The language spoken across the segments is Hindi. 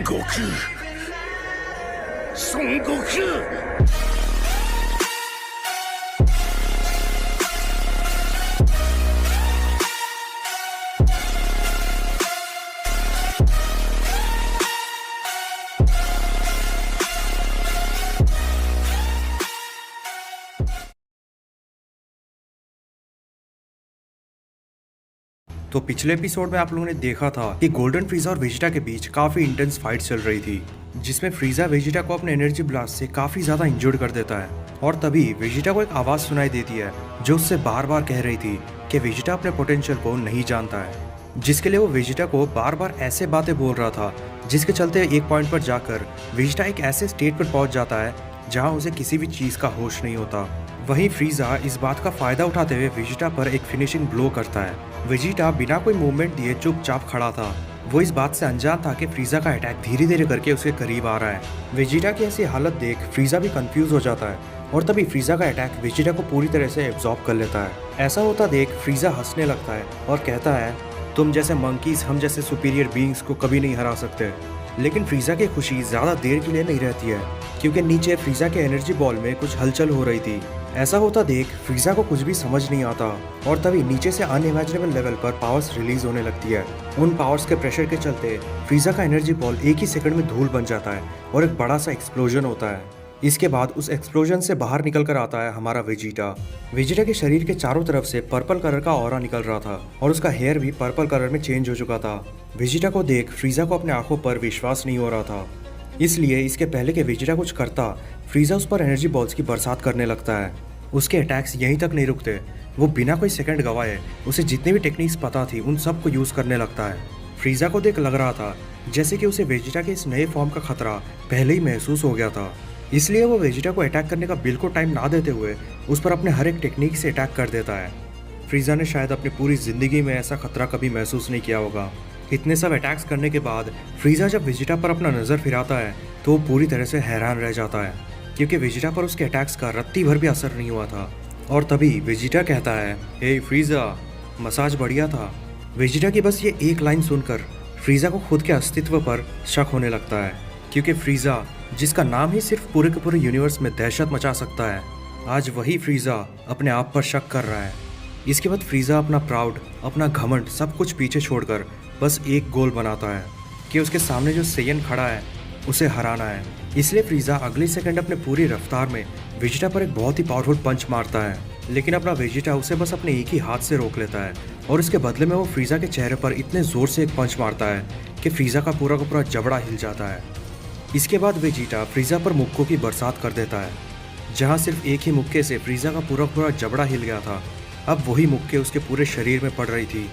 悟空孫悟空तो पिछले एपिसोड में आप लोगों ने देखा था कि गोल्डन फ्रीजा और वेजिटा के बीच काफी इंटेंस फाइट चल रही थी, जिसमें फ्रीजा वेजिटा को अपने एनर्जी ब्लास्ट से काफी ज्यादा इंजर्ड कर देता है। और तभी वेजिटा को एक आवाज सुनाई देती है जो उससे बार बार कह रही थी कि वेजिटा अपने पोटेंशियल को नहीं जानता है, जिसके लिए वो वेजिटा को बार बार ऐसे बातें बोल रहा था, जिसके चलते एक पॉइंट पर जाकर वेजिटा एक ऐसे स्टेट पर पहुंच जाता है जहां उसे किसी भी चीज का होश नहीं होता। वहीं फ्रीजा इस बात का फायदा उठाते हुए वेजिटा पर एक फिनिशिंग ब्लो करता है। वेजिटा बिना कोई मूवमेंट दिए चुपचाप खड़ा था। वो इस बात से अनजान था कि फ्रीजा का अटैक धीरे धीरे करके उसके करीब आ रहा है। वेजिटा की ऐसी हालत देख फ्रीजा भी कंफ्यूज हो जाता है और तभी फ्रीजा का अटैक वेजिटा को पूरी तरह से एब्जॉर्ब कर लेता है। ऐसा होता देख फ्रीजा हंसने लगता है और कहता है, तुम जैसे मंकीज हम जैसे सुपीरियर बीइंग्स को कभी नहीं हरा सकते। लेकिन फ्रीजा की खुशी ज्यादा देर के लिए नहीं रहती है, क्योंकि नीचे फ्रीजा के एनर्जी बॉल में कुछ हलचल हो रही थी। ऐसा होता देख फ्रीजा को कुछ भी समझ नहीं आता और तभी नीचे से अनइमेजिनेबल लेवल पर पावर्स रिलीज होने लगती है। उन पावर्स के प्रेशर के चलते फ्रीजा का एनर्जी बॉल एक ही सेकंड में धूल बन जाता है और एक बड़ा सा एक्सप्लोजन होता है। इसके बाद उस एक्सप्लोजन से बाहर निकल कर आता है हमारा वेजिटा। वेजिटा के शरीर के चारों तरफ से पर्पल कलर का ऑरा निकल रहा था और उसका हेयर भी पर्पल कलर में चेंज हो चुका था। वेजिटा को देख फ्रीजा को अपने आंखों पर विश्वास नहीं हो रहा था, इसलिए इसके पहले कि वेजिटा कुछ करता, फ्रीजा उस पर एनर्जी बॉल्स की बरसात करने लगता है। उसके अटैक्स यहीं तक नहीं रुकते, वो बिना कोई सेकंड गवाए उसे जितनी भी टेक्निक्स पता थी उन सब को यूज करने लगता है। फ्रीजा को देख लग रहा था जैसे कि उसे वेजिटा के इस नए फॉर्म का खतरा पहले ही महसूस हो गया था, इसलिए वो वेजिटा को अटैक करने का बिल्कुल टाइम ना देते हुए उस पर अपने हर एक टेक्निक से अटैक कर देता है। फ्रीजा ने शायद अपनी पूरी जिंदगी में ऐसा खतरा कभी महसूस नहीं किया होगा। इतने सब अटैक्स करने के बाद फ्रीजा जब वेजिटा पर अपना नज़र फिराता है तो वो पूरी तरह से हैरान रह जाता है, क्योंकि वेजिटा पर उसके अटैक्स का रत्ती भर भी असर नहीं हुआ था। और तभी वेजिटा कहता है, हे फ्रीजा, मसाज बढ़िया था। वेजिटा की बस ये एक लाइन सुनकर फ्रीजा को खुद के अस्तित्व पर शक होने लगता है, क्योंकि फ्रीजा जिसका नाम ही सिर्फ पूरे के पूरे यूनिवर्स में दहशत मचा सकता है, आज वही फ्रीजा अपने आप पर शक कर रहा है। इसके बाद फ्रीजा अपना प्राउड, अपना घमंड सब कुछ पीछे छोड़कर बस एक गोल बनाता है कि उसके सामने जो सेयन खड़ा है उसे हराना है। इसलिए फ्रीजा अगले सेकंड अपने पूरी रफ्तार में वेजिटा पर एक बहुत ही पावरफुल पंच मारता है, लेकिन अपना वेजिटा उसे बस अपने एक ही हाथ से रोक लेता है और इसके बदले में वो फ्रीजा के चेहरे पर इतने जोर से एक पंच मारता है कि फ्रीजा का पूरा जबड़ा हिल जाता है। इसके बाद वेजिटा फ्रीजा पर मुक्कों की बरसात कर देता है। जहाँ सिर्फ एक ही मुक्के से फ्रीजा का पूरा जबड़ा हिल गया था, अब वही मुक्के उसके पूरे शरीर में पड़ रही थी।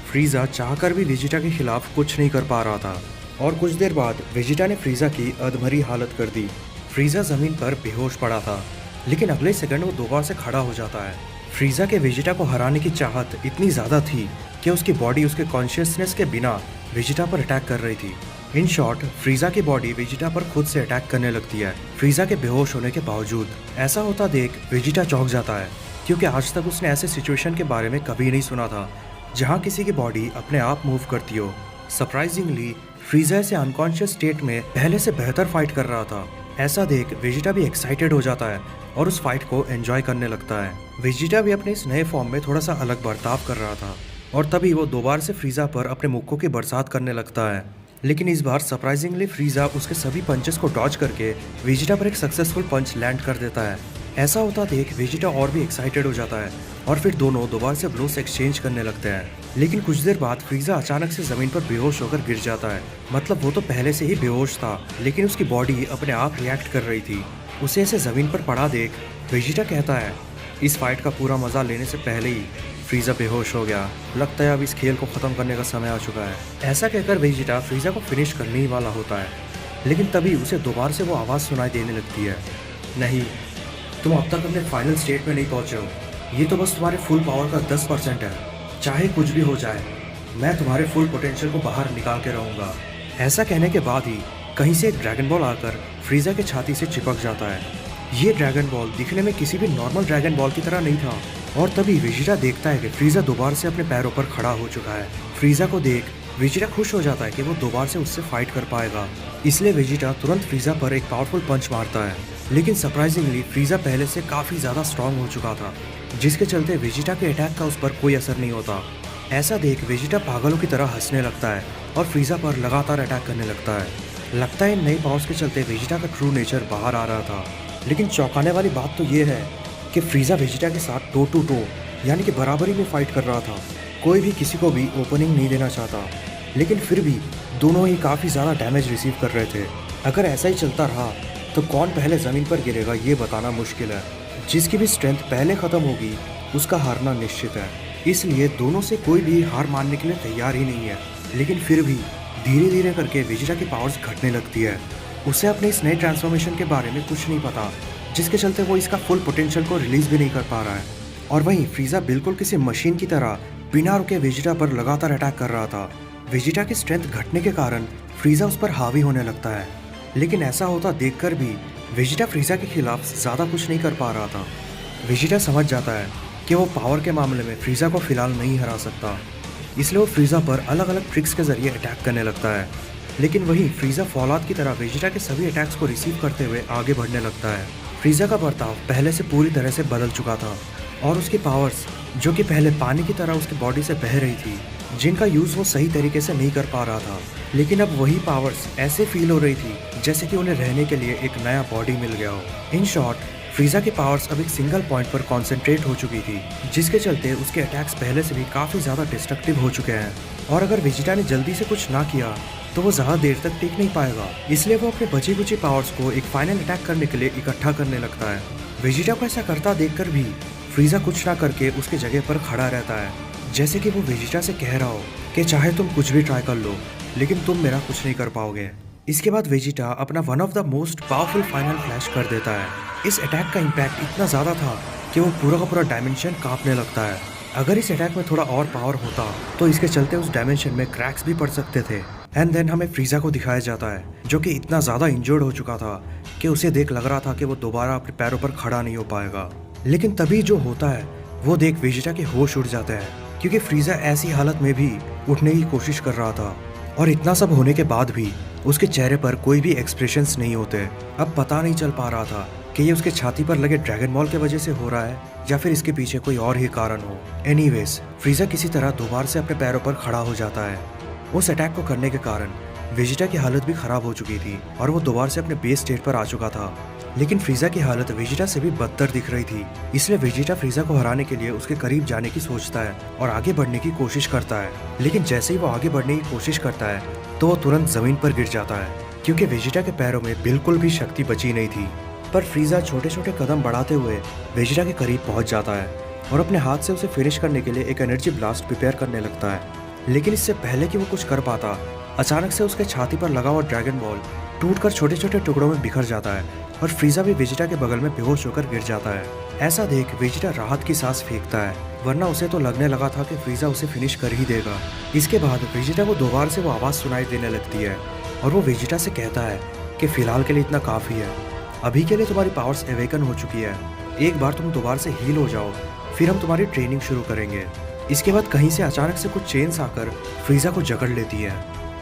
फ्रीजा चाहकर भी वेजिटा के खिलाफ कुछ नहीं कर पा रहा था और कुछ देर बाद वेजिटा ने फ्रीजा की अधमरी हालत कर दी। फ्रीजा जमीन पर बेहोश पड़ा था, लेकिन अगले सेकंड वो दोबारा से खड़ा हो जाता है। फ्रीजा के वेजिटा को हराने की चाहत इतनी ज़्यादा थी कि उसकी बॉडी उसके कॉन्शियसनेस के बिना वेजिटा पर अटैक कर रही थी। इन शॉर्ट, फ्रीजा की बॉडी वेजिटा पर खुद से अटैक करने लगती है, फ्रीजा के बेहोश होने के बावजूद। ऐसा होता देख वेजिटा चौंक जाता है, क्योंकि आज तक उसने ऐसे सिचुएशन के बारे में कभी नहीं सुना था जहाँ किसी की बॉडी अपने आप मूव करती हो। सरप्राइजिंगली फ्रीजा से अनकॉन्शियस स्टेट में पहले से बेहतर फाइट कर रहा था। ऐसा देख वेजिटा भी एक्साइटेड हो जाता है और उस फाइट को एंजॉय करने लगता है। वेजिटा भी अपने इस नए फॉर्म में थोड़ा सा अलग बर्ताव कर रहा था और तभी वो दोबारा से फ्रीजा पर अपने मुक्कों की बरसात करने लगता है, लेकिन इस बार सरप्राइजिंगली फ्रीजा उसके सभी पंचेस को डॉज करके वेजिटा पर एक सक्सेसफुल पंच लैंड कर देता है। ऐसा होता देख वेजिटा और भी एक्साइटेड हो जाता है और फिर दोनों दोबारा से ब्लोस एक्सचेंज करने लगते हैं। लेकिन कुछ देर बाद फ्रीजा अचानक से जमीन पर बेहोश होकर गिर जाता है। मतलब वो तो पहले से ही बेहोश था, लेकिन उसकी बॉडी अपने आप रिएक्ट कर रही थी। उसे ऐसे जमीन पर पड़ा देख वेजिटा कहता है, इस फाइट का पूरा मजा लेने से पहले ही फ्रीजा बेहोश हो गया, लगता है अब इस खेल को खत्म करने का समय आ चुका है। ऐसा कहकर वेजिटा फ्रीजा को फिनिश करने ही वाला होता है, लेकिन तभी उसे दोबारा से वो आवाज़ सुनाई देने लगती है, नहीं, तुम अब तक अपने फाइनल स्टेट में नहीं पहुंचे हो। ये तो बस तुम्हारे फुल पावर का 10% है। चाहे कुछ भी हो जाए, मैं तुम्हारे फुल पोटेंशियल को बाहर निकाल के रहूँगा। ऐसा कहने के बाद ही कहीं से एक ड्रैगन बॉल आकर फ्रीजा के छाती से चिपक जाता है। ये ड्रैगन बॉल दिखने में किसी भी नॉर्मल ड्रैगन बॉल की तरह नहीं था और तभी वेजिटा देखता है कि फ्रीजा दोबारा से अपने पैरों पर खड़ा हो चुका है। फ्रीजा को देख वेजिटा खुश हो जाता है कि वो दोबारा से उससे फाइट कर पाएगा। इसलिए वेजिटा तुरंत फ्रीजा पर एक पावरफुल पंच मारता है, लेकिन सरप्राइजिंगली फ्रीजा पहले से काफी ज्यादा स्ट्रांग हो चुका था, जिसके चलते वेजिटा के अटैक का उस पर कोई असर नहीं होता। ऐसा देख वेजिटा पागलों की तरह हंसने लगता है और फ्रीजा पर लगातार अटैक करने लगता है। लगता है इन नई पावर्स के चलते वेजिटा का ट्रू नेचर बाहर आ रहा था। लेकिन चौंकाने वाली बात तो ये है कि फ्रीजा वेजिटा के साथ टो टू टो यानी कि बराबरी में फाइट कर रहा था। कोई भी किसी को भी ओपनिंग नहीं देना चाहता, लेकिन फिर भी दोनों ही काफ़ी ज़्यादा डैमेज रिसीव कर रहे थे। अगर ऐसा ही चलता रहा तो कौन पहले ज़मीन पर गिरेगा ये बताना मुश्किल है। जिसकी भी स्ट्रेंथ पहले ख़त्म होगी उसका हारना निश्चित है। इसलिए दोनों से कोई भी हार मानने के लिए तैयार ही नहीं है। लेकिन फिर भी धीरे धीरे करके वेजिटा की पावर्स घटने लगती है। उसे अपने इस नए ट्रांसफॉर्मेशन के बारे में कुछ नहीं पता, जिसके चलते वो इसका फुल पोटेंशियल को रिलीज भी नहीं कर पा रहा है। और वहीं फ्रीजा बिल्कुल किसी मशीन की तरह बिना रुके वेजिटा पर लगातार अटैक कर रहा था। वेजिटा की स्ट्रेंथ घटने के कारण फ्रीजा उस पर हावी होने लगता है, लेकिन ऐसा होता देखकर भी वेजिटा फ्रीजा के खिलाफ ज़्यादा कुछ नहीं कर पा रहा था। वेजिटा समझ जाता है कि वो पावर के मामले में फ्रीजा को फिलहाल नहीं हरा सकता, इसलिए वो फ्रीजा पर अलग अलग ट्रिक्स के जरिए अटैक करने लगता है। लेकिन वही फ्रीजा फॉलआउट की तरह वेजिटा के सभी अटैक्स को रिसीव करते हुए आगे बढ़ने लगता है। फ्रीजा का बर्ताव पहले से पूरी तरह से बदल चुका था और उसकी पावर्स, जो कि पहले पानी की तरह उसकी बॉडी से बह रही थी, जिनका यूज़ वो सही तरीके से नहीं कर पा रहा था, लेकिन अब वही पावर्स ऐसे फील हो रही थी जैसे कि उन्हें रहने के लिए एक नया बॉडी मिल गया हो। इन शॉर्ट, फ्रीजा की पावर्स अब एक सिंगल पॉइंट पर कॉन्सेंट्रेट हो चुकी थी, जिसके चलते उसके अटैक्स पहले से भी काफ़ी ज़्यादा डिस्ट्रक्टिव हो चुके हैं। और अगर वेजिटा ने जल्दी से कुछ ना किया तो वो ज़्यादा देर तक टिक नहीं पाएगा। इसलिए वो अपने बची कुची पावर्स को एक फाइनल अटैक करने के लिए इकट्ठा करने लगता है। वेजिटा को ऐसा करता देखकर भी फ्रीजा कुछ ना करके उसके जगह पर खड़ा रहता है, जैसे कि वो वेजिटा से कह रहा हो कि चाहे तुम कुछ भी ट्राई कर लो, लेकिन तुम मेरा कुछ नहीं कर पाओगे। इसके बाद वेजिटा अपना one of the most powerful final flash कर देता है। इस अटैक का इम्पैक्ट इतना ज़्यादा था कि वो पूरा का पूरा डायमेंशन कांपने लगता है। अगर इस अटैक में थोड़ा और पावर होता तो इसके चलते उस डायमेंशन में क्रैक्स भी पड़ सकते थे। एंड देन हमें फ्रीजा को दिखाया जाता है, जो कि इतना ज़्यादा इंजर्ड हो चुका था कि उसे देख लग रहा था कि वो दोबारा अपने पैरों पर खड़ा नहीं हो पाएगा। लेकिन तभी जो होता है वो देख वेजिटा के होश उड़ जाते हैं, क्योंकि फ्रीजा ऐसी हालत में भी उठने की कोशिश कर रहा था। और इतना सब होने के बाद भी उसके चेहरे पर कोई भी एक्सप्रेशंस नहीं होते। अब पता नहीं चल पा रहा था कि ये उसके छाती पर लगे ड्रैगन बॉल के वजह से हो रहा है या फिर इसके पीछे कोई और ही कारण हो। एनीवेज, फ्रीजा किसी तरह दोबारा से अपने पैरों पर खड़ा हो जाता है। उस अटैक को करने के कारण वेजिटा की हालत भी खराब हो चुकी थी और वो दोबारा से अपने बेस स्टेट पर आ चुका था। लेकिन फ्रीजा की हालत वेजिटा से भी बदतर दिख रही थी, इसलिए वेजिटा फ्रीजा को हराने के लिए उसके करीब जाने की सोचता है और आगे बढ़ने की कोशिश करता है। लेकिन जैसे ही वो आगे बढ़ने की कोशिश करता है तो वो तुरंत जमीन पर गिर जाता है, क्योंकि वेजिटा के पैरों में बिल्कुल भी शक्ति बची नहीं थी। पर फ्रीजा छोटे छोटे कदम बढ़ाते हुए वेजिटा के करीब पहुंच जाता है और अपने हाथ से उसे फिनिश करने के लिए एक एनर्जी ब्लास्ट प्रिपेयर करने लगता है। लेकिन इससे पहले कि वो कुछ कर पाता, अचानक से उसके छाती पर लगा हुआ ड्रैगन बॉल टूटकर छोटे छोटे टुकड़ों में बिखर जाता है और फ्रीजा भी वेजिटा के बगल में बेहोश होकर गिर जाता है। ऐसा देख वेजिटा राहत की सांस फेंकता है, वरना उसे तो लगने लगा था कि फ्रीजा उसे फिनिश कर ही देगा। इसके बाद वेजिटा को दोबारा से वो आवाज़ सुनाई देने लगती है और वो वेजिटा से कहता है कि फिलहाल के लिए इतना काफ़ी है, अभी के लिए तुम्हारी पावर्स एवेकन हो चुकी है, एक बार तुम दोबारा से हील हो जाओ, फिर हम तुम्हारी ट्रेनिंग शुरू करेंगे। इसके बाद कहीं से अचानक से कुछ चेन्स आकर फ्रीजा को जकड़ लेती है।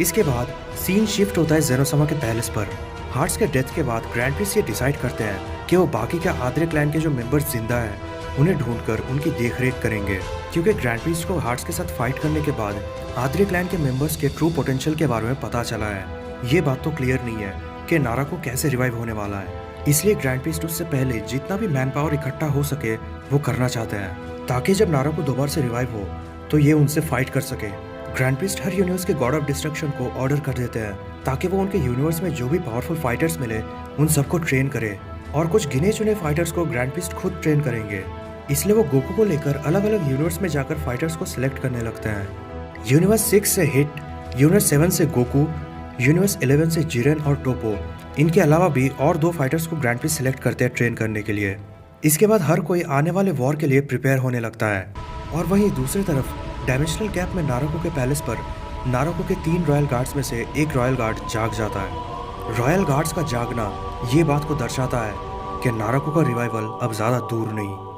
इसके बाद सीन शिफ्ट होता है जेनोसामा के पैलेस पर। हार्ट्स के डेथ के बाद ग्रैंड प्रिंस ये डिसाइड करते हैं कि वो बाकी के आद्रे क्लैन के जो मेंबर्स जिंदा हैं उन्हें ढूंढकर उनकी देखरेख करेंगे, क्योंकि ग्रैंड प्रिंस को हार्ट्स के साथ फाइट करने के बाद आद्रे क्लैन के मेंबर्स के ट्रू पोटेंशियल के बारे में पता चला है। ये बात तो क्लियर नहीं है कि नारा को कैसे रिवाइव होने वाला है, इसलिए ग्रैंड प्रिंस उससे पहले जितना भी मैन पावर इकट्ठा हो सके वो करना चाहते हैं, ताकि जब नारा को दोबारा से रिवाइव हो तो ये उनसे फाइट कर सके। ग्रैंड प्रिस्ट हर यूनिवर्स के गॉड ऑफ डिस्ट्रक्शन को ऑर्डर कर देते हैं ताकि वो उनके यूनिवर्स में जो भी पावरफुल फाइटर्स मिले उन सबको ट्रेन करे, और कुछ गिने चुने फाइटर्स को ग्रैंड प्रिस्ट खुद ट्रेन करेंगे। इसलिए वो गोकू को लेकर अलग अलग यूनिवर्स में जाकर फाइटर्स को सिलेक्ट करने लगते हैं। यूनिवर्स 6 से हिट, यूनिवर्स 7 से गोकू, यूनिवर्स 11 से जिरेन और टोपो, इनके अलावा भी और 2 फाइटर्स को ग्रैंड प्रिस्ट सिलेक्ट करते हैं ट्रेन करने के लिए। इसके बाद हर कोई आने वाले वॉर के लिए प्रिपेयर होने लगता है। और वहीं दूसरी तरफ डायमेंशनल गैप में नारुको के पैलेस पर नारुको के 3 रॉयल गार्ड्स में से एक रॉयल गार्ड जाग जाता है। रॉयल गार्ड्स का जागना ये बात को दर्शाता है कि नारुको का रिवाइवल अब ज़्यादा दूर नहीं।